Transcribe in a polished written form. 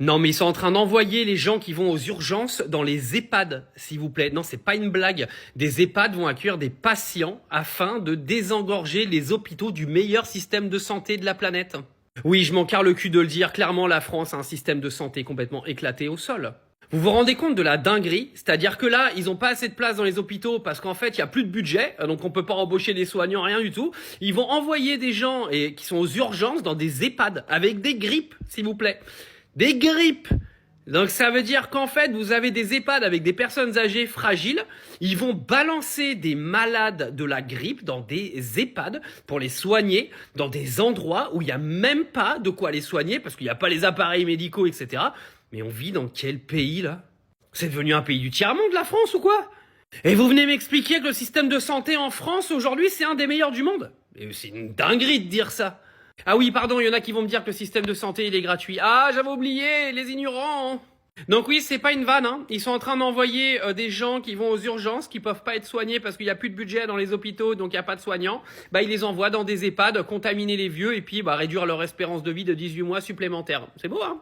Non, mais ils sont en train d'envoyer les gens qui vont aux urgences dans les EHPAD, s'il vous plaît. Non, c'est pas une blague. Des EHPAD vont accueillir des patients afin de désengorger les hôpitaux du meilleur système de santé de la planète. Oui, je m'en carre le cul de le dire. Clairement, la France a un système de santé complètement éclaté au sol. Vous vous rendez compte de la dinguerie? C'est-à-dire que là, ils ont pas assez de place dans les hôpitaux parce qu'en fait, il y a plus de budget, donc on peut pas embaucher des soignants, rien du tout. Ils vont envoyer des gens qui sont aux urgences dans des EHPAD avec des grippes, s'il vous plaît. Des grippes. Donc ça veut dire qu'en fait, vous avez des EHPAD avec des personnes âgées fragiles. Ils vont balancer des malades de la grippe dans des EHPAD pour les soigner dans des endroits où il n'y a même pas de quoi les soigner parce qu'il n'y a pas les appareils médicaux, etc. Mais on vit dans quel pays là? C'est devenu un pays du tiers-monde, la France, ou quoi? Et vous venez m'expliquer que le système de santé en France aujourd'hui c'est un des meilleurs du monde? Et c'est une dinguerie de dire ça. Ah oui, pardon, il y en a qui vont me dire que le système de santé, il est gratuit. Ah, j'avais oublié, les ignorants. Donc oui, c'est pas une vanne, hein. Ils sont en train d'envoyer des gens qui vont aux urgences, qui peuvent pas être soignés parce qu'il y a plus de budget dans les hôpitaux, donc il y a pas de soignants. Bah, ils les envoient dans des EHPAD, contaminer les vieux et puis réduire leur espérance de vie de 18 mois supplémentaires. C'est beau, hein?